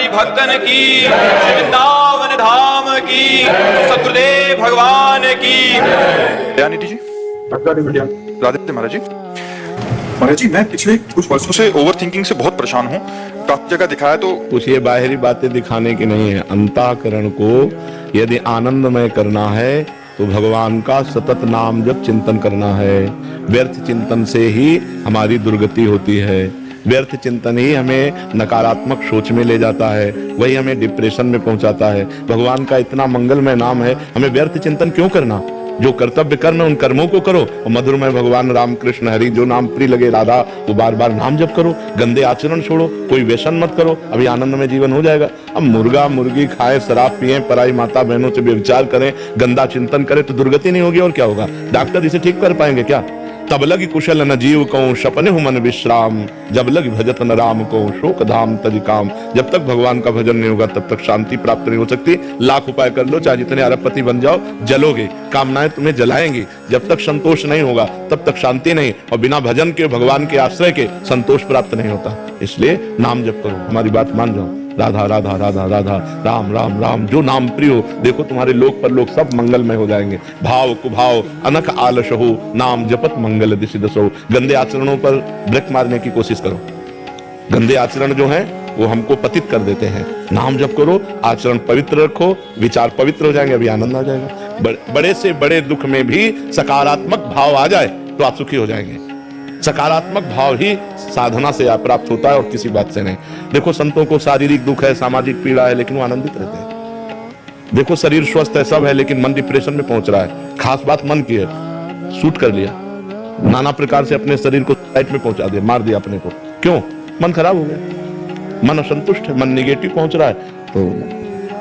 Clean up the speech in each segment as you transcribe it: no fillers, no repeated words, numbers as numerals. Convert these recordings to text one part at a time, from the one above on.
हरि भक्तन की, वृंदावन धाम की, सद्गुरुदेव भगवान की। दयानिधि जी, राधे महाराज जी। महाराज जी, मैं पिछले कुछ वर्षों से ओवर थिंकिंग से बहुत परेशान हूँ। काफी जगह दिखाया तो कुछ ये बाहरी बातें दिखाने की नहीं है। अंतःकरण को यदि आनंदमय करना है तो भगवान का सतत नाम जप चिंतन करना है। व्यर्थ चिंतन से ही हमारी दुर्गति होती है। व्यर्थ चिंतन ही हमें नकारात्मक सोच में ले जाता है, वही हमें डिप्रेशन में पहुंचाता है। भगवान का इतना मंगलमय नाम है, हमें व्यर्थ चिंतन क्यों करना? जो कर्तव्य कर्म है उन कर्मों को करो और मधुरमय भगवान राम कृष्ण हरि जो नाम प्रिय लगे राधा वो बार बार नाम जप करो। गंदे आचरण छोड़ो, कोई व्यसन मत करो, अभी आनंद में जीवन हो जाएगा। अब मुर्गा मुर्गी खाएं, शराब पिए, पराई माता बहनों से व्यभिचार करें, गंदा चिंतन करें तो दुर्गति नहीं होगी और क्या होगा? डॉक्टर इसे ठीक कर पाएंगे क्या? तब लगी कुशल न जीव को सपने हूं मन विश्राम, जब लगी भजत न राम को शोक धाम तज काम। जब तक भगवान का भजन नहीं होगा तब तक शांति प्राप्त नहीं हो सकती। लाख उपाय कर लो, चाहे जितने अरबपति बन जाओ, जलोगे, कामनाएं तुम्हें जलाएंगी। जब तक संतोष नहीं होगा तब तक शांति नहीं, और बिना भजन के भगवान के आश्रय के संतोष प्राप्त नहीं होता। इसलिए नाम जप करो, हमारी बात मान जाओ। राधा राधा राधा राधा, राम राम राम, जो नाम प्रिय हो। देखो तुम्हारे लोक पर लोग सब मंगलमय हो जाएंगे। भाव कुभाव अनख आलस हो, नाम जपत मंगल दिशि दसो। गंदे आचरणों पर ब्रेक मारने की कोशिश करो। गंदे आचरण जो हैं वो हमको पतित कर देते हैं। नाम जप करो, आचरण पवित्र रखो, विचार पवित्र हो जाएंगे, अभी आनंद आ जाएगा। बड़े से बड़े दुख में भी सकारात्मक भाव आ जाए तो आप सुखी हो जाएंगे। सकारात्मक भाव ही साधना से प्राप्त होता है और किसी बात से नहीं। देखो संतों को शारीरिक दुख है, सामाजिक पीड़ा है, लेकिन वो आनंदित रहते हैं। देखो शरीर स्वस्थ है, सब है, लेकिन मन डिप्रेशन में पहुंच रहा है। खास बात मन की है, शूट कर लिया, नाना प्रकार से अपने शरीर को साइड में पहुंचा दिया, मार दिया अपने को। क्यों? मन खराब हो गया, मन असंतुष्ट है, मन निगेटिव पहुंच रहा है। तो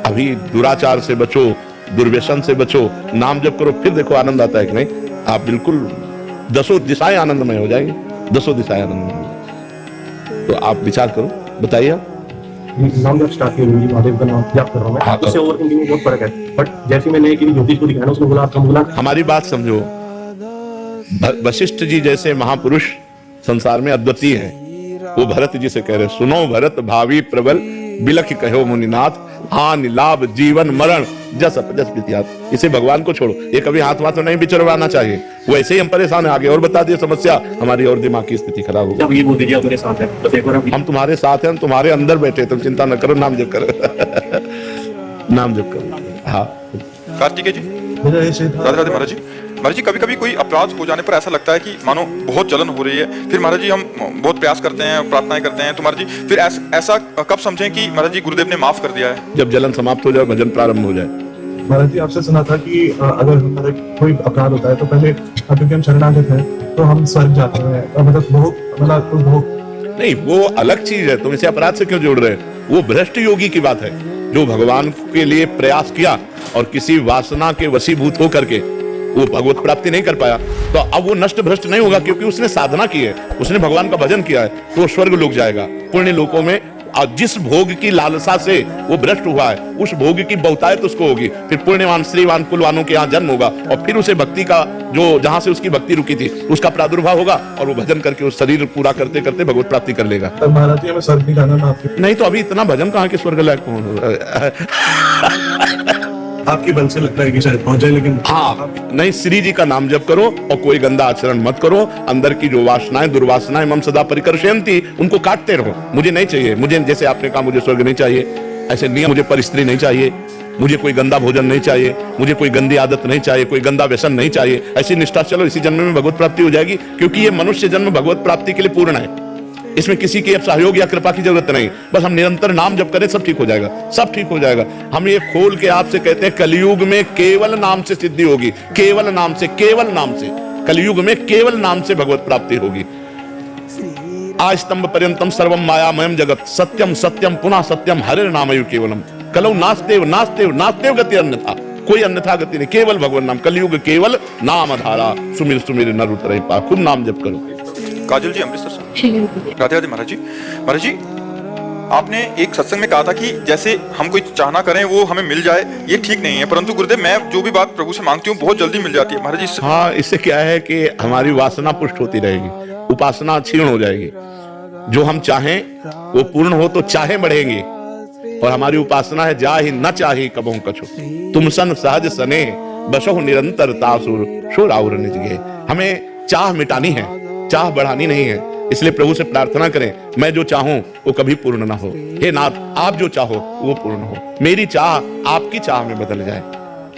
अभी दुराचार से बचो, दुर्व्यसन से बचो, नाम जप करो, फिर देखो आनंद आता है कि नहीं। आप बिल्कुल दसों दिशाएं आनंदमय हो जाएंगे, दसों दिशाएं आनंदमय हो जाएंगी। तो आप विचार करो, बताइए आप। नाम जब स्टार्ट किया महादेव का नाम जप कर रहा हूं मैं, उससे ओवरथिंकिंग में बहुत फर्क है। बट जैसे मैंने कि ज्योतिष को दिखाया उसने बोला आपका बोला। हमारी बात समझो, वशिष्ठ जी जैसे महापुरुष संसार में अद्वितीय हैं। वो भरत जी से कह रहे, सुनो भरत भावी प्रबल बिलख कहो मुनिनाथ, हानि लाभ जीवन मरण जस अपजस विद्यात। इसे भगवान को छोड़ो, ये कभी हाथ वाथ नहीं बिचरवाना चाहिए। वैसे ही हम परेशान है, आगे और बता दिए समस्या हमारी और दिमाग की स्थिति खराब हो गई। ये बोल दीजिए मेरे साथ है, बस एक बार हम तुम्हारे साथ हैं, हम तुम्हारे अंदर बैठे, तुम चिंता न करो, नाम जप करो। नाम जप करो। हाँ कार्तिकेय जी, राधे राधे महाराज जी। महाराज जी, कभी कभी कोई अपराध हो जाने पर ऐसा लगता है कि मानो बहुत जलन हो रही है। फिर महाराज जी हम बहुत प्रयास करते हैं, प्रार्थनाएं करते हैं, तो महाराज जी फिर ऐसा कब समझें कि महाराज जी गुरुदेव ने माफ कर दिया है? जब जलन समाप्त हो जाए, भजन प्रारंभ हो जाए। महाराज जी आपसे सुना था कि अगर हमारा कोई अपराध होता है तो पहले क्योंकि हम शरणागत हैं तो हम स्वर्ग जाते हैं, मतलब बहुत नहीं, वो अलग चीज है। तुम इसे अपराध से क्यों जोड़ रहे हैं? वो भ्रष्ट योगी की बात है, जो भगवान के लिए प्रयास किया और किसी वासना के वशीभूत होकर के वो भगवत प्राप्ति नहीं कर पाया, तो अब वो नष्ट भ्रष्ट नहीं होगा, क्योंकि उसने साधना की है, उसने भगवान का भजन किया है, तो वो स्वर्ग लोक जाएगा। पुण्य लोकों में जिस भोग की लालसा से वो भ्रष्ट हुआ है, उस भोग की बहुतायत उसको होगी। फिर पुण्यवान श्रीवान कुलवानों के यहाँ जन्म होगा और फिर उसे भक्ति का जो जहां से उसकी भक्ति रुकी थी उसका प्रादुर्भाव होगा और वो भजन करके उस शरीर पूरा करते करते भगवत प्राप्ति कर लेगा। महाराज जी हमें स्वर्ग नहीं जाना आपके, नहीं तो अभी इतना भजन कहाँ के स्वर्ग लायक पहुंच। आपकी बल से लगता है कि शायद पहुंच जाए, लेकिन हाँ नहीं, श्री जी का नाम जप करो और कोई गंदा आचरण मत करो। अंदर की जो वासनाएं दुर्वासनाएं मम सदा परिकर्षयन्ति, उनको काटते रहो। मुझे नहीं चाहिए, मुझे जैसे आपने कहा मुझे स्वर्ग नहीं चाहिए, ऐसे नियम, मुझे परिस्त्री नहीं चाहिए, मुझे कोई गंदा भोजन नहीं चाहिए, मुझे कोई गंदी आदत नहीं चाहिए, कोई गंदा व्यसन नहीं चाहिए। ऐसी निष्ठा चलो, इसी जन्म में भगवत प्राप्ति हो जाएगी, क्योंकि ये मनुष्य जन्म भगवत प्राप्ति के लिए पूर्ण है। इसमें किसी के सहयोग या कृपा की जरूरत नहीं, बस हम निरंतर नाम जप करें, सब ठीक हो जाएगा, सब ठीक हो जाएगा। हम ये खोल के आपसे कहते हैं, कलयुग में केवल नाम से सिद्धि होगी, केवल नाम से, केवल नाम से। कलयुग में केवल नाम से भगवत प्राप्ति होगी। आस्तंभ पर्यंतम सर्वम मायामयम जगत, सत्यम सत्यम पुनः सत्यम हरे नामयु केवलम। कलौ नास्तेव नास्तेव नास्तेव गति अन्यथा, कोई अन्यथा गति नहीं, केवल भगवान नाम। कलयुग केवल नाम धारा, सुमिर सुमिर नर उतरे पा। खूब नाम जप करो। काजल जी अमृतसर से, राधे राधे महाराज जी। महाराज जी, आपने एक सत्संग में कहा था कि जैसे हम कोई चाहना करें वो हमें मिल जाए, ये ठीक नहीं है, परंतु गुरुदेव मैं जो भी बात प्रभु से मांगती हूँ बहुत जल्दी मिल जाती है। महाराज जी हाँ, इससे क्या है कि हमारी वासना पुष्ट होती रहेगी, उपासना क्षीण हो जाएगी। जो हम चाहें वो पूर्ण हो तो चाहे बढ़ेंगे, और हमारी उपासना है जा ही न चाही कबहू कछु, तुम सन सहज सने बसो निरंतर तासुर शोर आउर निज गे। हमें चाह मिटानी है, चाह बढ़ानी नहीं है। इसलिए प्रभु से प्रार्थना करें, मैं जो चाहूं वो कभी पूर्ण ना हो। हे नाथ, आप जो चाहो वो पूर्ण हो। मेरी चाह आपकी चाह में बदल जाए।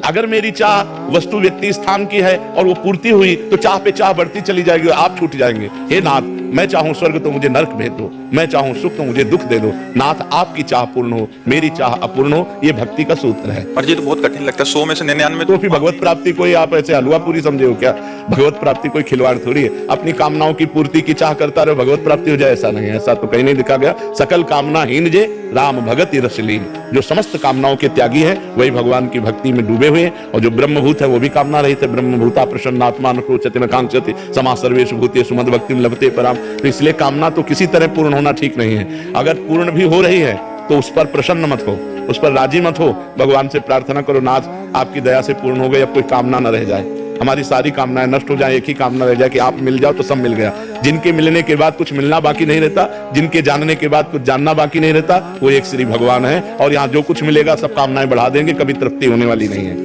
अगर मेरी चाह वस्तु व्यक्ति स्थान की है और वो पूर्ति हुई तो चाह पे चाह बढ़ती चली जाएगी और आप छूट जाएंगे। हे नाथ, मैं चाहूं स्वर्ग तो मुझे नरक भेज दो, मैं चाहूं सुख तो मुझे दुख दे दो। नाथ, आपकी चाह पूर्ण हो, मेरी चाह अपूर्ण हो। ये भक्ति का सूत्र है। और ये तो बहुत कठिन लगता है, 100 में से 99 तो फिर भगवत प्राप्ति कोई आप ऐसे हलवा पूरी समझे हो क्या? भगवत प्राप्ति कोई खिलवाड़ थोड़ी है। अपनी कामनाओं की पूर्ति की चाह करता रहे, भगवत प्राप्ति हो जाए, ऐसा नहीं है। ऐसा तो कहीं नहीं लिखा गया। सकल कामनाहीन जे राम भगत रसलीन। जो समस्त कामनाओं के त्यागी है वही भगवान की भक्ति में डूबे हुए हैं। और जो ब्रह्मभूत है वो भी कामना रहित है। ब्रह्मभूता प्रसन्नात्मा न क्रोचति न कांक्षति समा सर्वेषु भूतेषु मद भक्तिं लभते पराम। तो इसलिए कामना तो किसी तरह पूर्ण होना ठीक नहीं है। अगर पूर्ण भी हो रही है तो उस पर प्रसन्न मत हो, उस पर राजी मत हो। भगवान से प्रार्थना करो, नाथ आपकी दया से पूर्ण हो गई, अब कोई कामना न रह जाए, हमारी सारी कामनाएं नष्ट हो जाए, एक ही कामना रह जाए कि आप मिल जाओ तो सब मिल गया। जिनके मिलने के बाद कुछ मिलना बाकी नहीं रहता, जिनके जानने के बाद कुछ जानना बाकी नहीं रहता, वो एक श्री भगवान है। और यहाँ जो कुछ मिलेगा सब कामनाएं बढ़ा देंगे, कभी तृप्ति होने वाली नहीं है।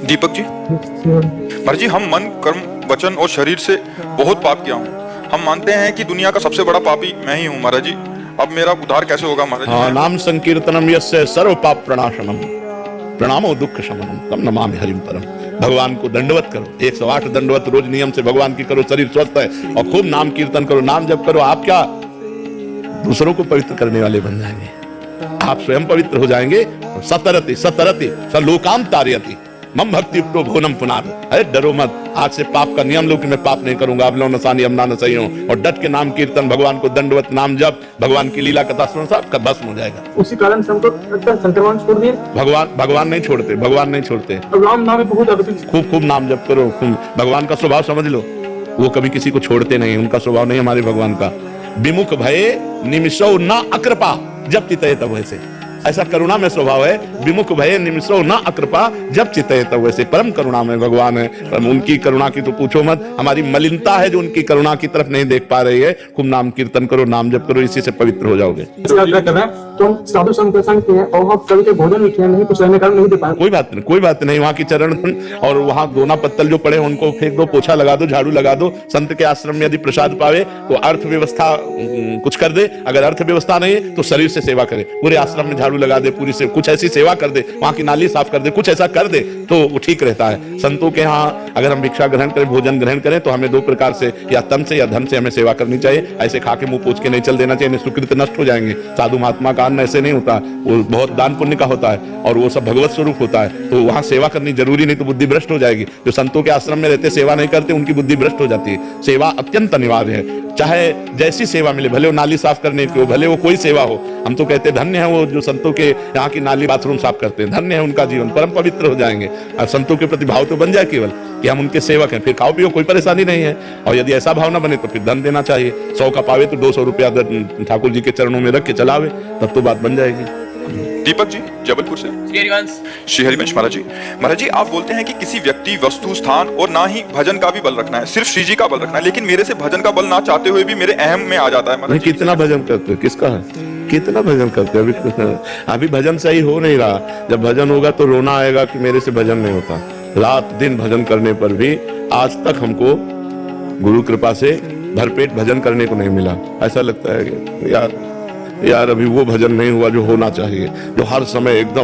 दीपक जी, महाराज जी, हम मन कर्म वचन और शरीर से बहुत पाप किया हूँ। हम मानते हैं कि दुनिया का सबसे बड़ा पापी मैं ही हूँ महाराज जी। अब मेरा उद्धार कैसे होगा महाराज जी? हाँ, नाम संकीर्तनम यस्य सर्व पाप प्रणाशनम प्रणामो दुख शमनम तम नमामि हरिम परम। भगवान को दंडवत करो, 108 दंडवत रोज नियम से भगवान की करो, शरीर स्वस्थ है। और खूब नाम कीर्तन करो, नाम जप करो। आप क्या दूसरों को पवित्र करने वाले बन जाएंगे, आप स्वयं पवित्र हो जाएंगे। सतरति सतरति सलोकाम तारयति मम भक्ति उपतो भोनम पुनाद। अरे डरो मत, आज से पाप का नियम लो कि मैं पाप नहीं करूंगा। अब लो नसानी अमना न सही हूं। और डट के नाम कीर्तन, भगवान को दंडवत नाम जप, भगवान की लीला कथा सुनो, सब का भस्म हो जाएगा। उसी कारण से हमको संक्रमण छोड़ दिए। भगवान नहीं छोड़ते, भगवान नहीं छोड़ते। राम नाम बहुत खूब खूब नाम जप करो। भगवान का स्वभाव समझ लो, वो कभी किसी को छोड़ते नहीं। उनका स्वभाव नहीं हमारे भगवान का। विमुख भये निमिषो न अकृपा जब चितये तब वैसे। ऐसा करुणा में स्वभाव है। विमुख भये निमिषो न अकृपा जब चितये तब वैसे। परम करुणा में भगवान है। उनकी करुणा की तो पूछो मत। हमारी मलिनता है जो उनकी करुणा की तरफ नहीं देख पा रही है। खूब नाम कीर्तन करो, नाम जप करो, इसी से पवित्र हो जाओगे। तो हम साधु संत के संग किए और हम कभी के भोजन भी नहीं, कुछ रहने कारण नहीं दे पाए। कोई बात नहीं, कोई बात नहीं। वहाँ की चरण और वहाँ दोना पत्तल जो पड़े उनको फेंक दो, पोछा लगा दो, झाड़ू लगा दो। संत के आश्रम में यदि प्रसाद पावे तो अर्थव्यवस्था कुछ कर दे, अगर अर्थव्यवस्था नहीं है तो शरीर से सेवा करे। पूरे आश्रम में झाड़ू लगा दे, पूरी से कुछ ऐसी सेवा कर दे, वहाँ की नाली साफ कर दे, कुछ ऐसा कर दे तो वो ठीक रहता है। संतों के यहाँ अगर हम भिक्षा ग्रहण करें, भोजन ग्रहण करें तो हमें 2 प्रकार से, या तन से या धन से हमें सेवा करनी चाहिए। ऐसे खा के मुंह पोछ के नहीं चल देना चाहिए, सुकृत नष्ट हो जाएंगे। साधु महात्मा का अन्न ऐसे नहीं होता, वो बहुत दान पुण्य का होता है और वो सब भगवत स्वरूप होता है। तो वहाँ सेवा करनी जरूरी, नहीं तो बुद्धि भ्रष्ट हो जाएगी। जो संतों के आश्रम में रहते सेवा नहीं करते उनकी बुद्धि भ्रष्ट हो जाती है। सेवा अत्यंत अनिवार्य है, चाहे जैसी सेवा मिले, भले वो नाली साफ करने की हो, भले वो कोई सेवा हो। हम तो कहते धन्य है वो जो संतों के यहाँ की नाली बाथरूम साफ करते हैं, धन्य है उनका जीवन, परम पवित्र हो जाएंगे। और संतों के प्रति भाव तो बन जाए केवल कि हम उनके सेवक हैं, फिर खाओ पियो कोई परेशानी नहीं है। और यदि ऐसा भाव ना बने तो फिर धन देना चाहिए। 100 का पावे तो 200 रुपया ठाकुर जी के चरणों में रख के चलावे, तब तो बात बन जाएगी। दीपक जी, जबलपुर से। श्री हरिवंश महाराज जी, महाराज जी, आप बोलते हैं कि किसी व्यक्ति, वस्तु, स्थान और ना ही भजन का भी बल रखना है, सिर्फ श्री जी का बल रखना है। लेकिन मेरे से भजन का बल ना चाहते हुए भी मेरे अहम में आ जाता है महाराज जी। कितना भजन करते हो, किसका है, कितना भजन करते हो? अभी भजन सही हो नहीं रहा। जब भजन होगा तो रोना आएगा कि मेरे से भजन नहीं होता। रात दिन भजन करने पर भी आज तक हमको गुरु कृपा से भरपेट भजन करने को नहीं मिला। ऐसा लगता है कि यार अभी वो भजन नहीं हुआ जो होना चाहिए, जो हर समय एकदम